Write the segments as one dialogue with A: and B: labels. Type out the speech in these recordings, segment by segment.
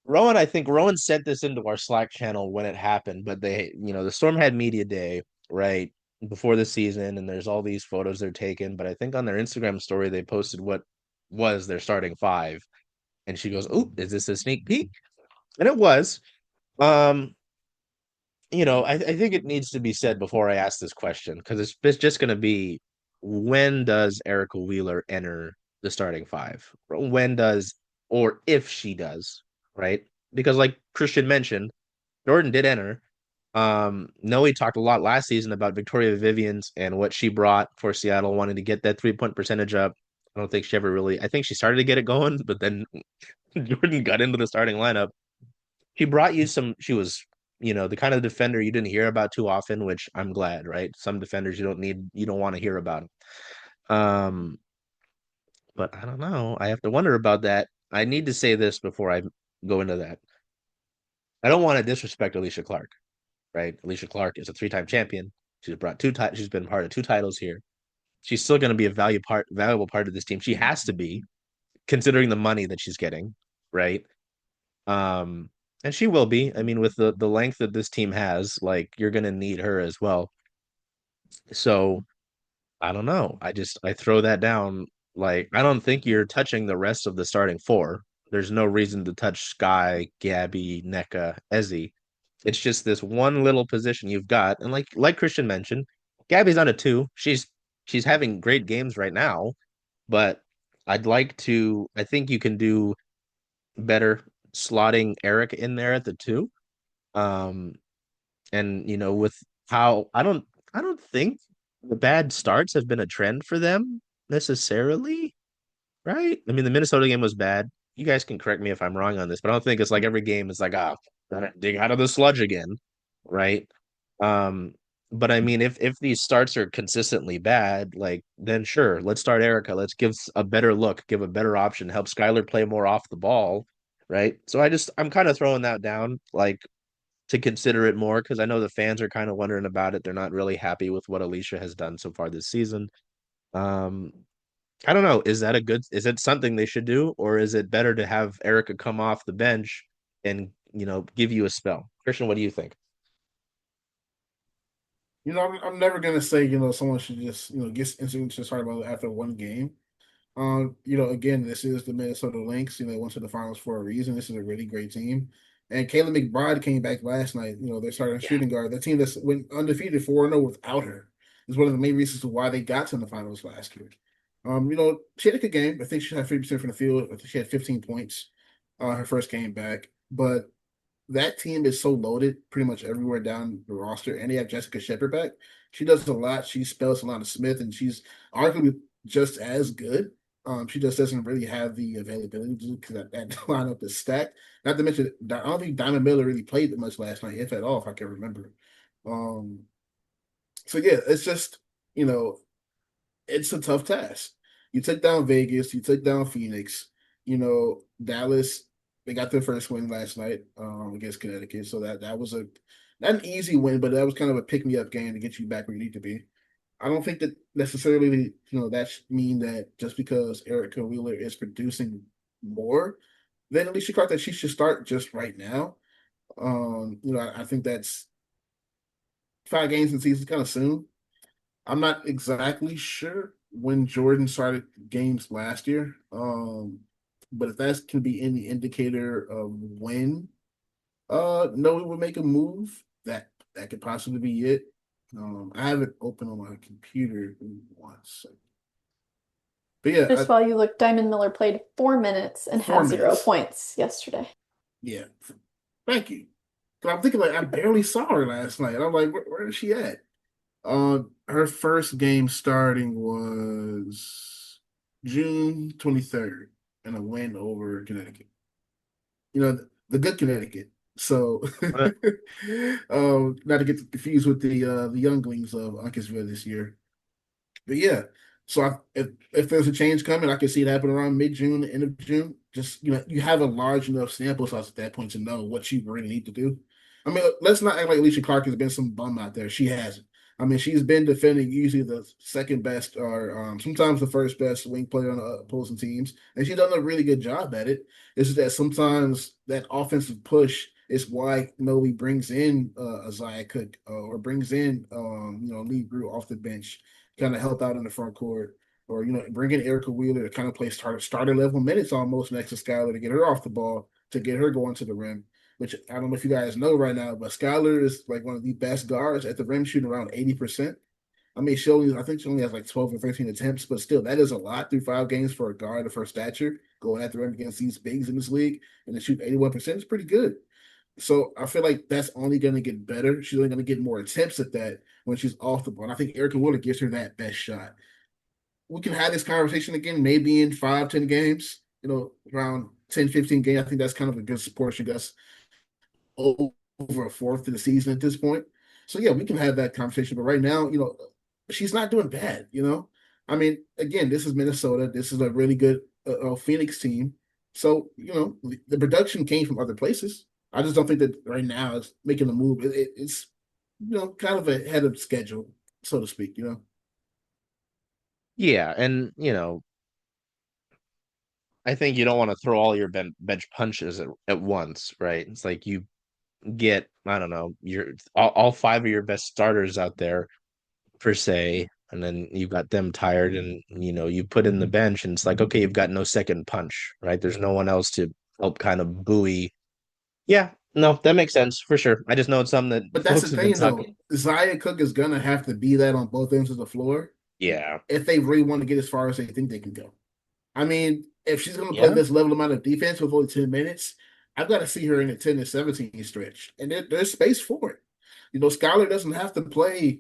A: Rowan, I think Rowan sent this into our Slack channel when it happened, but the Storm had media day, right, before the season, and there's all these photos they're taking. But I think on their Instagram story, they posted what was their starting five. And she goes, "Oh, is this a sneak peek?" And it was. Um, I think it needs to be said before I ask this question because it's just going to be when does Erica Wheeler enter the starting five? When does, or if she does, right? Because like Christian mentioned, Jordan did enter. Noe talked a lot last season about Victoria Vivian's and what she brought for Seattle, wanting to get that 3-point percentage up. I don't think she ever really, I think she started to get it going, but then Jordan got into the starting lineup. She brought you some, she was, the kind of defender you didn't hear about too often, which I'm glad, right? Some defenders you don't want to hear about. Um, but I don't know. I have to wonder about that. I need to say this before I go into that. I don't want to disrespect Alicia Clark, right? Alicia Clark is a three-time champion. She's brought she's been part of two titles here. She's still going to be a valuable part of this team. She has to be, considering the money that she's getting, right? Um, and she will be. I mean, with the length that this team has, like you're gonna need her as well. So I don't know. I throw that down. Like I don't think you're touching the rest of the starting four. There's no reason to touch Sky, Gabby, NECA, Ezzy. It's just this one little position you've got, and like Christian mentioned, Gabby's on a two. She's having great games right now, but I'd like to. I think you can do better slotting Eric in there at the two. Um, and with how I don't think the bad starts have been a trend for them necessarily, right? I mean, the Minnesota game was bad. You guys can correct me if I'm wrong on this, but I don't think it's like every game is like, gotta dig out of the sludge again, right? Um, but I mean, if these starts are consistently bad, like then sure, let's start Erica. Let's give a better look, give a better option, help Skylar play more off the ball, right? So I'm kind of throwing that down, like to consider it more because I know the fans are kind of wondering about it. They're not really happy with what Alicia has done so far this season. Um, I don't know. Is it something they should do, or is it better to have Erica come off the bench and, give you a spell? Christian, what do you think?
B: I'm never gonna say someone should just get instantly to start about after one game. Again, this is the Minnesota Lynx. Went to the finals for a reason. This is a really great team. And Kayla McBride came back last night. They're starting
A: Yeah.
B: shooting guard. The team that's went undefeated 4-0 without her is one of the main reasons to why they got to the finals last year. She had a good game. I think she had 50% from the field. I think she had 15 points her first game back. But that team is so loaded pretty much everywhere down the roster. And they have Jessica Shepard back. She does a lot. She spells a lot of Smith, and she's arguably just as good. She just doesn't really have the availability to because that lineup is stacked. Not to mention, I don't think Diamond Miller really played that much last night, if at all, if I can remember. Um, so yeah, it's just you know, it's a tough task. You took down Vegas, you took down Phoenix, Dallas. They got their first win last night against Connecticut, so that was a not an easy win, but that was kind of a pick me up game to get you back where you need to be. I don't think that necessarily, that should mean that just because Erica Wheeler is producing more than Alicia Clark, that she should start just right now. I think that's 5 games in the season kind of soon. I'm not exactly sure when Jordan started games last year. But if that can be any indicator of when Noah would make a move, that could possibly be it. I have it open on my computer once. But yeah,
C: Just while you look, Diamond Miller played 4 minutes and
B: four
C: had zero
B: minutes.
C: points yesterday.
B: Yeah. Thank you. 'Cause I'm thinking like I barely saw her last night. I'm like, where is she at? Her first game starting was June 23rd in a win over Connecticut. The good Connecticut. So,
A: Uh,
B: not to get confused with the younglings of Uncasville this year. But yeah, so if there's a change coming, I can see it happen around mid-June, end of June. Just you have a large enough sample size at that point to know what you really need to do. I mean, let's not act like Alicia Clark has been some bum out there. She hasn't. I mean, she's been defending usually the second best or sometimes the first best wing player on the opposing teams, and she's done a really good job at it. It's just that sometimes that offensive push is why Noe brings in Isaiah Cook or brings in Lee Brew off the bench, kind of help out in the front court, or bring in Erica Wheeler to kind of play starter level minutes almost next to Skylar to get her off the ball to get her going to the rim. Which I don't know if you guys know right now, but Skylar is like one of the best guards at the rim, shooting around 80%. I mean, I think she only has like 12 or 13 attempts, but still, that is a lot through 5 games for a guard of her stature going at the rim against these bigs in this league, and to shoot 81% is pretty good. So I feel like that's only going to get better. She's only going to get more attempts at that when she's off the ball. And I think Erica Wheeler gives her that best shot. We can have this conversation again, maybe in 5-10 games, around 10-15 games. I think that's kind of a good proportion. That's over a fourth of the season at this point. So yeah, we can have that conversation. But right now, she's not doing bad. I mean, again, this is Minnesota. This is a really good Phoenix team. So the production came from other places. I just don't think that right now it's making a move. It's kind of ahead of schedule, so to speak.
A: Yeah, and I think you don't want to throw all your bench punches at once, right? It's like you get, I don't know, your all five of your best starters out there per se, and then you've got them tired, and you put in the bench, and it's like, okay, you've got no second punch, right? There's no one else to help kind of buoy. Yeah, no, that makes sense for sure. I just know it's something
B: But
A: that
B: that's
A: folks
B: the
A: have been
B: thing, though.
A: talking.
B: Zaya Cook is gonna have to be that on both ends of the floor
A: Yeah,
B: if they really want to get as far as they think they can go. I mean, if she's going to play
A: yeah,
B: this level amount of defense with only 10 minutes, I've got to see her in a 10 to 17 stretch. And there's space for it. Skylar doesn't have to play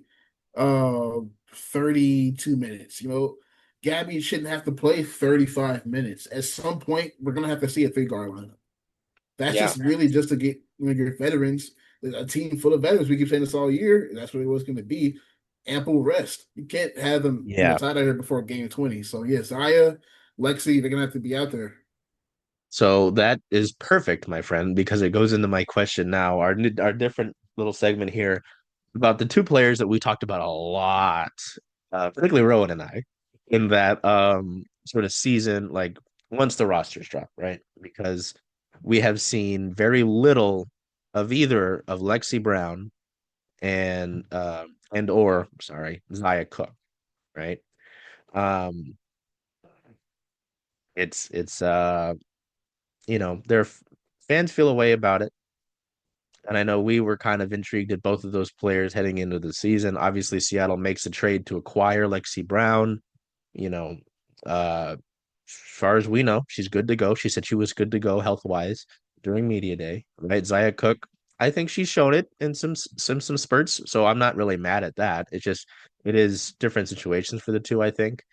B: 32 minutes. Gabby shouldn't have to play 35 minutes. At some point, we're going to have to see a 3 guard lineup. That's
A: yeah,
B: just really just to get your veterans, a team full of veterans. We keep saying this all year. That's what it was going to be. Ample rest. You can't have them,
A: yeah.
B: tied out here before game 20. So yes, Zaya, Lexi, they're gonna have to be out there.
A: So that is perfect, my friend, because it goes into my question now. Our different little segment here about the two players that we talked about a lot, particularly Rowan and I, in that sort of season, like once the rosters drop, right? Because we have seen very little of either of Lexi Brown and or sorry, Zaya Cook, right? Um, it's their fans feel a way about it. And I know we were kind of intrigued at both of those players heading into the season. Obviously, Seattle makes a trade to acquire Lexi Brown. You know, as far as we know, she's good to go. She said she was good to go health wise during media day, right? Zaya Cook, I think she's shown it in some spurts, so I'm not really mad at that. It is different situations for the two, I think.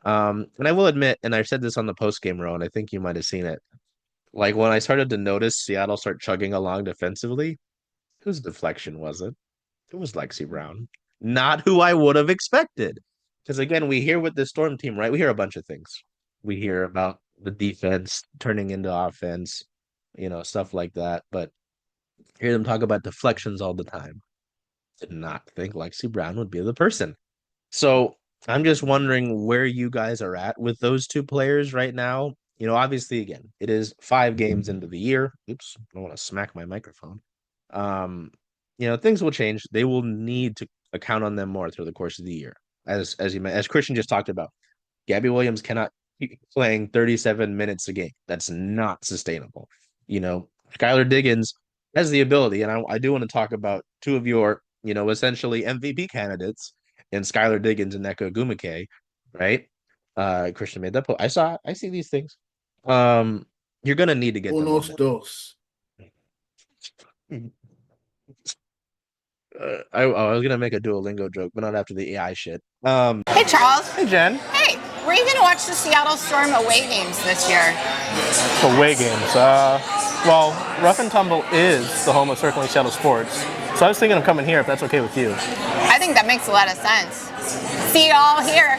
A: And I will admit, and I said this on the post game row, and I think you might have seen it. Like when I started to notice Seattle start chugging along defensively, whose deflection was it? It was Lexi Brown. Not who I would have expected. Because again, we hear with the Storm team, right? We hear a bunch of things. We hear about the defense turning into offense, stuff like that. But hear them talk about deflections all the time. Did not think Lexi Brown would be the person. So I'm just wondering where you guys are at with those two players right now. Obviously, again, it is 5 games into the year. Oops, I don't want to smack my microphone. Um, things will change. They will need to account on them more through the course of the year. As Christian just talked about, Gabby Williams cannot keep playing 37 minutes a game. That's not sustainable. Skylar Diggins has the ability, and I do want to talk about two of your, essentially MVP candidates in Skylar Diggins and Neko Gumake, right? Christian made that point. I see these things. You're gonna need to get them on
B: Unos
A: that.
B: dos.
A: I was gonna make a Duolingo joke, but not after the AI shit.
D: Hey, Charles.
E: Hey, Jen.
D: Hey, were you going to watch the Seattle Storm away games this year?
E: Away games. Well, Rough and Tumble is the home of Circling Seattle Sports, so I was thinking of coming here if that's okay with you.
D: I think that makes a lot of sense. See you all here.